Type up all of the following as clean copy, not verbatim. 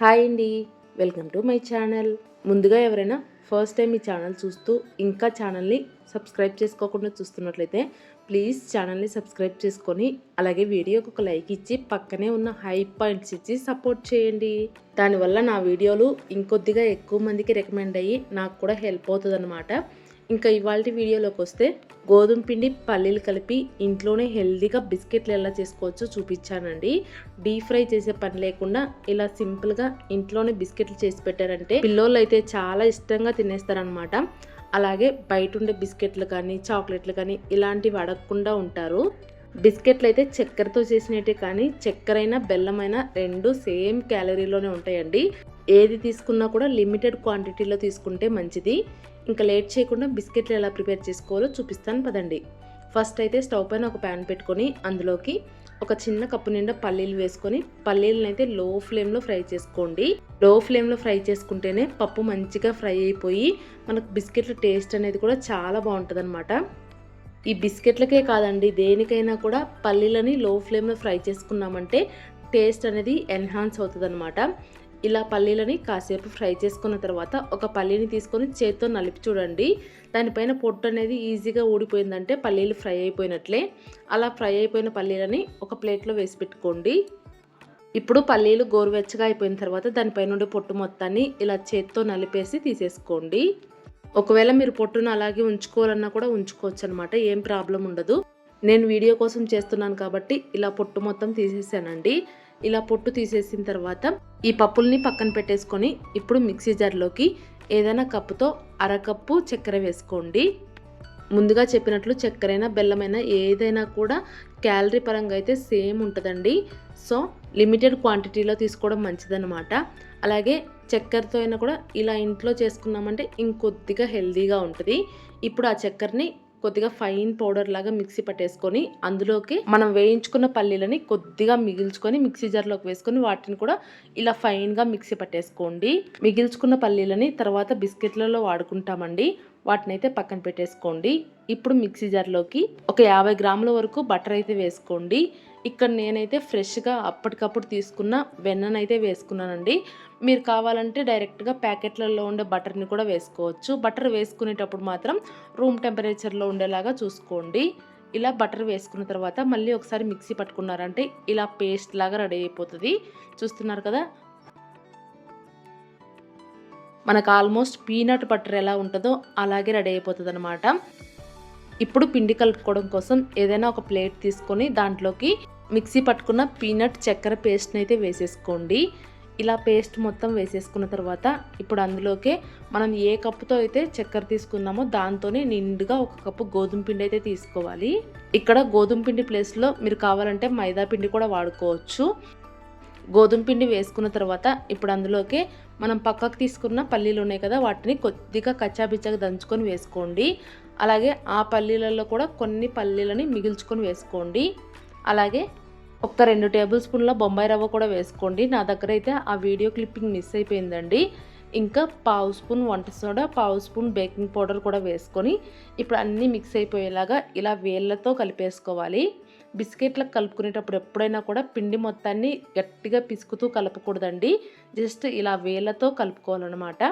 Hi అండి, welcome to my channel. ముందుగా ఎవరైనా ఫస్ట్ టైం ఈ ఛానల్ చూస్తూ ఇంకా ఛానల్ని సబ్స్క్రైబ్ చేసుకోకుండా చూస్తున్నట్లయితే ప్లీజ్ ఛానల్ని సబ్స్క్రైబ్ చేసుకొని అలాగే వీడియోకి ఒక లైక్ ఇచ్చి పక్కనే ఉన్న హై పాయింట్స్ ఇచ్చి సపోర్ట్ చేయండి. దానివల్ల నా వీడియోలు ఇంకొద్దిగా ఎక్కువ మందికి రికమెండ్ అయ్యి నాకు కూడా హెల్ప్ అవుతుంది అన్నమాట. ఇంకా ఇవాళ వీడియోలోకి వస్తే గోధుమ పిండి పల్లీలు కలిపి ఇంట్లోనే హెల్దీగా బిస్కెట్లు ఎలా చేసుకోవచ్చో చూపించానండి. డీప్ ఫ్రై చేసే పని లేకుండా ఇలా సింపుల్గా ఇంట్లోనే బిస్కెట్లు చేసి పెట్టారంటే పిల్లోళ్ళు అయితే చాలా ఇష్టంగా తినేస్తారనమాట. అలాగే బయట ఉండే బిస్కెట్లు కానీ చాక్లెట్లు కానీ ఇలాంటివి అడగకుండా ఉంటారు. బిస్కెట్లు అయితే చక్కెరతో చేసినట్టే కానీ చక్కెరైనా బెల్లమైనా రెండు సేమ్ క్యాలరీలోనే ఉంటాయండి. ఏది తీసుకున్నా కూడా లిమిటెడ్ క్వాంటిటీలో తీసుకుంటే మంచిది. ఇంకా లేట్ చేయకుండా బిస్కెట్లు ఎలా ప్రిపేర్ చేసుకోవాలో చూపిస్తాను పదండి. ఫస్ట్ అయితే స్టవ్ పైన ఒక ప్యాన్ పెట్టుకొని అందులోకి ఒక చిన్న కప్పు నిండా పల్లీలు వేసుకొని పల్లీలను అయితే లో ఫ్లేమ్లో ఫ్రై చేసుకోండి. లో ఫ్లేమ్లో ఫ్రై చేసుకుంటేనే పప్పు మంచిగా ఫ్రై అయిపోయి మనకు బిస్కెట్ల టేస్ట్ అనేది కూడా చాలా బాగుంటుంది అనమాట. ఈ బిస్కెట్లకే కాదండి, దేనికైనా కూడా పల్లీలని లో ఫ్లేమ్లో ఫ్రై చేసుకున్నామంటే టేస్ట్ అనేది ఎన్హాన్స్ అవుతుంది అనమాట. ఇలా పల్లీలని కాసేపు ఫ్రై చేసుకున్న తర్వాత ఒక పల్లీని తీసుకొని చేత్తో నలిపి చూడండి. దానిపైన పొట్టు అనేది ఈజీగా ఊడిపోయిందంటే పల్లీలు ఫ్రై అయిపోయినట్లే. అలా ఫ్రై అయిపోయిన పల్లీలని ఒక ప్లేట్లో వేసి పెట్టుకోండి. ఇప్పుడు పల్లీలు గోరువెచ్చగా అయిపోయిన తర్వాత దానిపైన ఉండే పొట్టు మొత్తాన్ని ఇలా చేత్తో నలిపేసి తీసేసుకోండి. ఒకవేళ మీరు పొట్టును అలాగే ఉంచుకోవాలన్నా కూడా ఉంచుకోవచ్చు అనమాట, ఏం ప్రాబ్లం ఉండదు. నేను వీడియో కోసం చేస్తున్నాను కాబట్టి ఇలా పొట్టు మొత్తం తీసేసానండి. ఇలా పొట్టు తీసేసిన తర్వాత ఈ పప్పుల్ని పక్కన పెట్టేసుకొని ఇప్పుడు మిక్సీ జార్లోకి ఏదైనా కప్పుతో అరకప్పు చక్కెర వేసుకోండి. ముందుగా చెప్పినట్లు చక్కెరైనా బెల్లమైనా ఏదైనా కూడా క్యాలరీ పరంగా అయితే సేమ్ ఉంటుందండి. సో లిమిటెడ్ క్వాంటిటీలో తీసుకోవడం మంచిదన్నమాట. అలాగే చక్కెరతో అయినా కూడా ఇలా ఇంట్లో చేసుకున్నామంటే ఇంకొద్దిగా హెల్దీగా ఉంటుంది. ఇప్పుడు ఆ చక్కెరని కొద్దిగా ఫైన్ పౌడర్ లాగా మిక్సీ పట్టేసుకొని అందులోకి మనం వేయించుకున్న పల్లీలని కొద్దిగా మిగిల్చుకొని మిక్సీ జార్లోకి వేసుకొని వాటిని కూడా ఇలా ఫైన్గా మిక్సీ పట్టేసుకోండి. మిగిల్చుకున్న పల్లీలని తర్వాత బిస్కెట్లలో వాడుకుంటామండి, వాటిని అయితే పక్కన పెట్టేసుకోండి. ఇప్పుడు మిక్సీ జార్లోకి ఒక 50 గ్రాముల వరకు బటర్ అయితే వేసుకోండి. ఇక్కడ నేనైతే ఫ్రెష్గా అప్పటికప్పుడు తీసుకున్న వెన్ననైతే వేసుకున్నానండి. మీరు కావాలంటే డైరెక్ట్గా ప్యాకెట్లలో ఉండే బటర్ని కూడా వేసుకోవచ్చు. బటర్ వేసుకునేటప్పుడు మాత్రం రూమ్ టెంపరేచర్లో ఉండేలాగా చూసుకోండి. ఇలా బటర్ వేసుకున్న తర్వాత మళ్ళీ ఒకసారి మిక్సీ పట్టుకున్నారంటే ఇలా పేస్ట్ లాగా రెడీ అయిపోతుంది. చూస్తున్నారు కదా, మనకు ఆల్మోస్ట్ పీనట్ బటర్ ఎలా ఉంటుందో అలాగే రెడీ అయిపోతుంది అనమాట. ఇప్పుడు పిండి కలుపుకోవడం కోసం ఏదైనా ఒక ప్లేట్ తీసుకొని దాంట్లోకి మిక్సీ పట్టుకున్న పీనట్ చక్కెర పేస్ట్ని అయితే వేసేసుకోండి. ఇలా పేస్ట్ మొత్తం వేసేసుకున్న తర్వాత ఇప్పుడు అందులోకే మనం ఏ కప్పుతో అయితే చక్కెర తీసుకున్నామో దాంతోనే నిండుగా ఒక కప్పు గోధుమ పిండి అయితే తీసుకోవాలి. ఇక్కడ గోధుమ పిండి ప్లేస్లో మీరు కావాలంటే మైదా పిండి కూడా వాడుకోవచ్చు. గోధుమ పిండి వేసుకున్న తర్వాత ఇప్పుడు అందులోకి మనం పక్కకు తీసుకున్న పల్లీలు ఉన్నాయి కదా, వాటిని కొద్దిగా కచ్చాబిచ్చాగా దంచుకొని వేసుకోండి. అలాగే ఆ పల్లీలలో కూడా కొన్ని పల్లీలని మిగిల్చుకొని వేసుకోండి. అలాగే ఒక 2 టేబుల్ స్పూన్ల బొంబాయి రవ్వ కూడా వేసుకోండి. నా దగ్గర అయితే ఆ వీడియో క్లిప్పింగ్ మిస్ అయిపోయిందండి. ఇంకా 1/2 స్పూన్ వంట సోడా, 1/2 స్పూన్ బేకింగ్ పౌడర్ కూడా వేసుకొని ఇప్పుడు అన్నీ మిక్స్ అయిపోయేలాగా ఇలా వేళ్ళతో కలిపేసుకోవాలి. బిస్కెట్లకు కలుపుకునేటప్పుడు ఎప్పుడైనా కూడా పిండి మొత్తాన్ని గట్టిగా పిసుకుతూ కలపకూడదండి, జస్ట్ ఇలా వేళ్ళతో కలుపుకోవాలన్నమాట.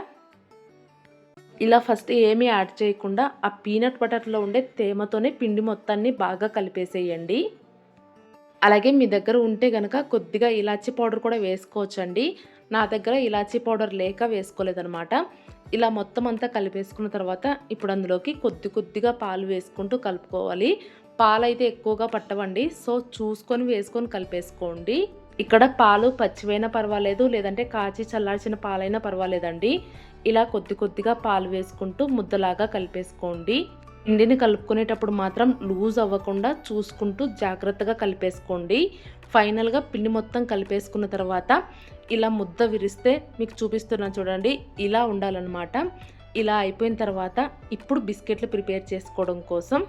ఇలా ఫస్ట్ ఏమీ యాడ్ చేయకుండా ఆ పీనట్ బటర్లో ఉండే తేమతోనే పిండి మొత్తాన్ని బాగా కలిపేసేయండి. అలాగే మీ దగ్గర ఉంటే కనుక కొద్దిగా ఇలాచీ పౌడర్ కూడా వేసుకోవచ్చండి. నా దగ్గర ఇలాచీ పౌడర్ లేక వేసుకోలేదనమాట. ఇలా మొత్తం అంతా కలిపేసుకున్న తర్వాత ఇప్పుడు అందులోకి కొద్దిగా పాలు వేసుకుంటూ కలుపుకోవాలి. పాలు అయితే ఎక్కువగా పట్టవండి, సో చూసుకొని వేసుకొని కలిపేసుకోండి. ఇక్కడ పాలు పచ్చివైనా పర్వాలేదు, లేదంటే కాచి చల్లార్చిన పాలైనా పర్వాలేదండి. ఇలా కొద్దిగా పాలు వేసుకుంటూ ముద్దలాగా కలిపేసుకోండి. పిండిని కలుపుకునేటప్పుడు మాత్రం లూజ్ అవ్వకుండా చూసుకుంటూ జాగ్రత్తగా కలిపేసుకోండి. ఫైనల్గా పిండి మొత్తం కలిపేసుకున్న తర్వాత ఇలా ముద్ద విరిస్తే మీకు చూపిస్తున్నాను చూడండి, ఇలా ఉండాలన్నమాట. ఇలా అయిపోయిన తర్వాత ఇప్పుడు బిస్కెట్లు ప్రిపేర్ చేసుకోవడం కోసం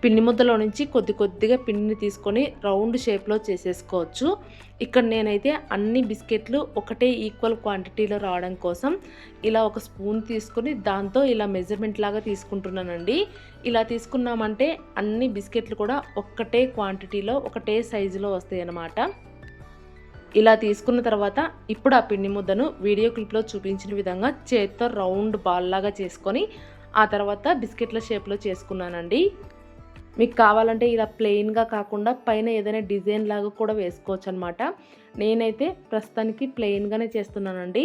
పిండి ముద్దలో నుంచి కొద్దిగా పిండిని తీసుకొని రౌండ్ షేప్లో చేసేసుకోవచ్చు. ఇక్కడ నేనైతే అన్ని బిస్కెట్లు ఒకటే ఈక్వల్ క్వాంటిటీలో రావడం కోసం ఇలా ఒక స్పూన్ తీసుకొని దాంతో ఇలా మెజర్మెంట్ లాగా తీసుకుంటున్నానండి. ఇలా తీసుకున్నామంటే అన్ని బిస్కెట్లు కూడా ఒక్కటే క్వాంటిటీలో ఒకటే సైజులో వస్తాయి అన్నమాట. ఇలా తీసుకున్న తర్వాత ఇప్పుడు ఆ పిండి ముద్దను వీడియో క్లిప్లో చూపించిన విధంగా చేత్తో రౌండ్ బాల్ లాగా చేసుకొని ఆ తర్వాత బిస్కెట్ల షేప్లో చేసుకున్నానండి. మీకు కావాలంటే ఇలా ప్లెయిన్గా కాకుండా పైన ఏదైనా డిజైన్ లాగా కూడా వేసుకోవచ్చు అనమాట. నేనైతే ప్రస్తుతానికి ప్లెయిన్గానే చేస్తున్నానండి.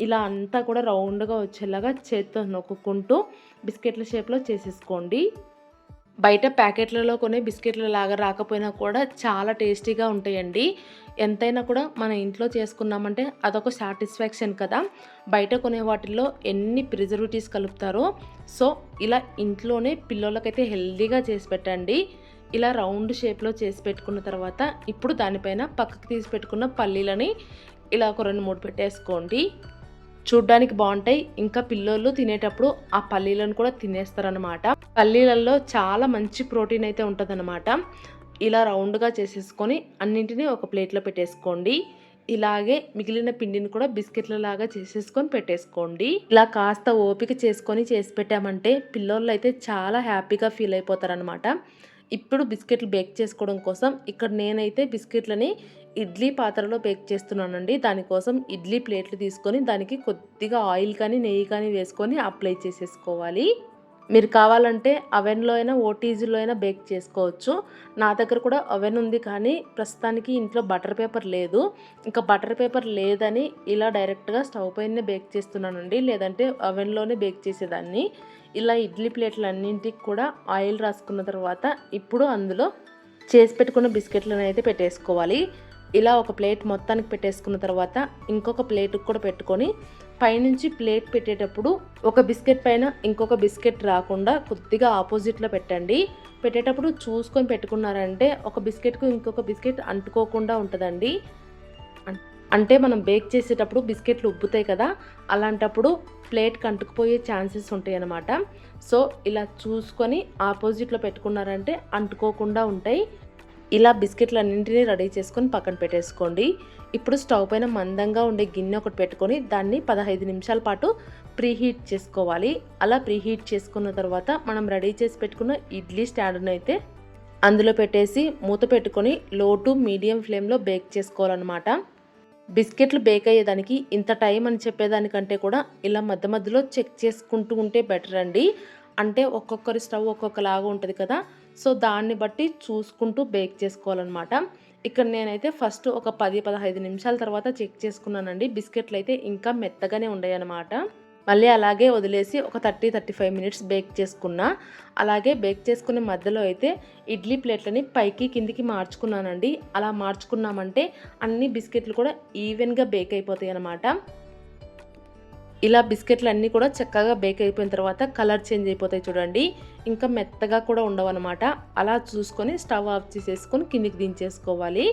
ఇలా అంతా కూడా రౌండ్గా వచ్చేలాగా చేత్తో నొక్కుంటూ బిస్కెట్ల షేప్లో చేసేసుకోండి. బయట ప్యాకెట్లలో కొనే బిస్కెట్ల లాగా రాకపోయినా కూడా చాలా టేస్టీగా ఉంటాయండి. ఎంతైనా కూడా మన ఇంట్లో చేసుకున్నామంటే అదొక సాటిస్ఫాక్షన్ కదా. బయట కొనే వాటిల్లో ఎన్ని ప్రిజర్వేటివ్స్ కలుపుతారో. సో ఇలా ఇంట్లోనే పిల్లలకైతే హెల్తీగా చేసి పెట్టండి. ఇలా రౌండ్ షేప్లో చేసి పెట్టుకున్న తర్వాత ఇప్పుడు దానిపైన పక్కకు తీసి పెట్టుకున్న పల్లీలని ఇలా ఒక 2-3 పెట్టేసుకోండి. చూడ్డానికి బాగుంటాయి. ఇంకా పిల్లోళ్ళు తినేటప్పుడు ఆ పల్లీలను కూడా తినేస్తారనమాట. పల్లీలలో చాలా మంచి ప్రోటీన్ అయితే ఉంటుందన్నమాట. ఇలా రౌండ్గా చేసేసుకొని అన్నింటినీ ఒక ప్లేట్లో పెట్టేసుకోండి. ఇలాగే మిగిలిన పిండిని కూడా బిస్కెట్ల లాగా చేసేసుకొని పెట్టేసుకోండి. ఇలా కాస్త ఓపిక చేసుకొని చేసి పెట్టామంటే పిల్లోళ్ళు అయితే చాలా హ్యాపీగా ఫీల్ అయిపోతారనమాట. ఇప్పుడు బిస్కెట్లు బేక్ చేసుకోవడం కోసం ఇక్కడ నేనైతే బిస్కెట్లని ఇడ్లీ పాత్రలో బేక్ చేస్తున్నానండి. దానికోసం ఇడ్లీ ప్లేట్లు తీసుకొని దానికి కొద్దిగా ఆయిల్ కానీ నెయ్యి కానీ వేసుకొని అప్లై చేసేసుకోవాలి. మీరు కావాలంటే అవెన్లో అయినా ఓటీజీలో అయినా బేక్ చేసుకోవచ్చు. నా దగ్గర కూడా అవెన్ ఉంది, కానీ ప్రస్తుతానికి ఇంట్లో బటర్ పేపర్ లేదు. ఇంకా బటర్ పేపర్ లేదని ఇలా డైరెక్ట్గా స్టవ్ పైనే బేక్ చేస్తున్నానండి. లేదంటే అవెన్లోనే బేక్ చేసేదాన్ని. ఇలా ఇడ్లీ ప్లేట్లు అన్నింటికి కూడా ఆయిల్ రాసుకున్న తర్వాత ఇప్పుడు అందులో చేసి పెట్టుకున్న బిస్కెట్లను అయితే పెట్టేసుకోవాలి. ఇలా ఒక ప్లేట్ మొత్తానికి పెట్టేసుకున్న తర్వాత ఇంకొక ప్లేట్కి కూడా పెట్టుకొని పైనుంచి ప్లేట్ పెట్టేటప్పుడు ఒక బిస్కెట్ పైన ఇంకొక బిస్కెట్ రాకుండా కొద్దిగా ఆపోజిట్లో పెట్టండి. పెట్టేటప్పుడు చూసుకొని పెట్టుకున్నారంటే ఒక బిస్కెట్కు ఇంకొక బిస్కెట్ అంటుకోకుండా ఉంటుందండి. అంటే మనం బేక్ చేసేటప్పుడు బిస్కెట్లు ఉబ్బుతాయి కదా, అలాంటప్పుడు ప్లేట్కి అంటుకుపోయే ఛాన్సెస్ ఉంటాయి అన్నమాట. సో ఇలా చూసుకొని ఆపోజిట్లో పెట్టుకున్నారంటే అంటుకోకుండా ఉంటాయి. ఇలా బిస్కెట్లు అన్నింటినీ రెడీ చేసుకొని పక్కన పెట్టేసుకోండి. ఇప్పుడు స్టవ్ పైన మందంగా ఉండే గిన్నె ఒకటి పెట్టుకొని దాన్ని 15 నిమిషాల పాటు ప్రీహీట్ చేసుకోవాలి. అలా ప్రీహీట్ చేసుకున్న తర్వాత మనం రెడీ చేసి పెట్టుకున్న ఇడ్లీ స్టాండ్ను అయితే అందులో పెట్టేసి మూత పెట్టుకొని లో టు మీడియం ఫ్లేమ్లో బేక్ చేసుకోవాలన్నమాట. బిస్కెట్లు బేక్ అయ్యేదానికి ఇంత టైం అని చెప్పేదానికంటే కూడా ఇలా మధ్య మధ్యలో చెక్ చేసుకుంటూ ఉంటే బెటర్ అండి. అంటే ఒక్కొక్కరి స్టవ్ ఒక్కొక్కలాగా ఉంటుంది కదా. సో దాన్ని బట్టి చూసుకుంటూ బేక్ చేసుకోవాలన్నమాట. ఇక్కడ నేనైతే ఫస్ట్ ఒక 10-15 నిమిషాల తర్వాత చెక్ చేసుకున్నానండి. బిస్కెట్లు అయితే ఇంకా మెత్తగానే ఉన్నాయి అన్నమాట. మళ్ళీ అలాగే వదిలేసి ఒక 30-35 మినిట్స్ బేక్ చేసుకున్నా. అలాగే బేక్ చేసుకునే మధ్యలో అయితే ఇడ్లీ ప్లేట్లని పైకి కిందికి మార్చుకున్నానండి. అలా మార్చుకున్నామంటే అన్ని బిస్కెట్లు కూడా ఈవెన్గా బేక్ అయిపోతాయి అన్నమాట. ఇలా బిస్కెట్లు అన్నీ కూడా చక్కగా బేక్ అయిపోయిన తర్వాత కలర్ చేంజ్ అయిపోతాయి చూడండి. ఇంకా మెత్తగా కూడా ఉండవు అనమాట. అలా చూసుకొని స్టవ్ ఆఫ్ చేసేసుకొని కిందికి దించేసుకోవాలి.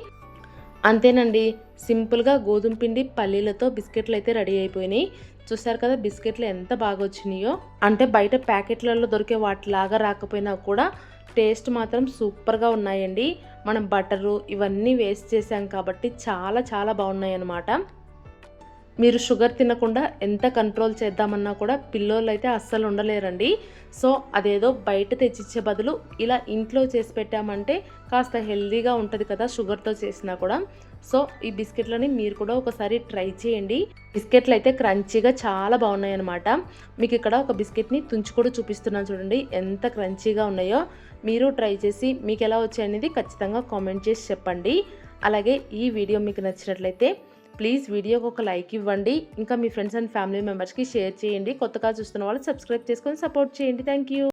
అంతేనండి, సింపుల్గా గోధుమ పిండి పల్లీలతో బిస్కెట్లు అయితే రెడీ అయిపోయినాయి. చూసారు కదా బిస్కెట్లు ఎంత బాగా వచ్చినాయో. అంటే బయట ప్యాకెట్లలో దొరికే వాటిలాగా రాకపోయినా కూడా టేస్ట్ మాత్రం సూపర్గా ఉన్నాయండి. మనం బటరు ఇవన్నీ వేస్ట్ చేసాం కాబట్టి చాలా చాలా బాగున్నాయి అన్నమాట. మీరు షుగర్ తినకుండా ఎంత కంట్రోల్ చేద్దామన్నా కూడా పిల్లోళ్ళు అయితే అస్సలు ఉండలేరండి. సో అదేదో బయట తెచ్చిచ్చే బదులు ఇలా ఇంట్లో చేసి పెట్టామంటే కాస్త హెల్దీగా ఉంటుంది కదా షుగర్తో చేసినా కూడా. సో ఈ బిస్కెట్లని మీరు కూడా ఒకసారి ట్రై చేయండి. బిస్కెట్లు అయితే క్రంచీగా చాలా బాగున్నాయి అన్నమాట. మీకు ఇక్కడ ఒక బిస్కెట్ని తుంచి కూడా చూపిస్తున్నాను చూడండి ఎంత క్రంచీగా ఉన్నాయో. మీరు ట్రై చేసి మీకు ఎలా వచ్చాయనేది ఖచ్చితంగా కామెంట్ చేసి చెప్పండి. అలాగే ఈ వీడియో మీకు నచ్చినట్లయితే ప్లీజ్ వీడియోకి ఒక లైక్ ఇవ్వండి. ఇంకా మీ ఫ్రెండ్స్ అండ్ ఫ్యామిలీ మెంబర్స్కి షేర్ చేయండి. కొత్తగా చూస్తున్న వాళ్ళు సబ్స్క్రైబ్ చేసుకొని సపోర్ట్ చేయండి. Thank you.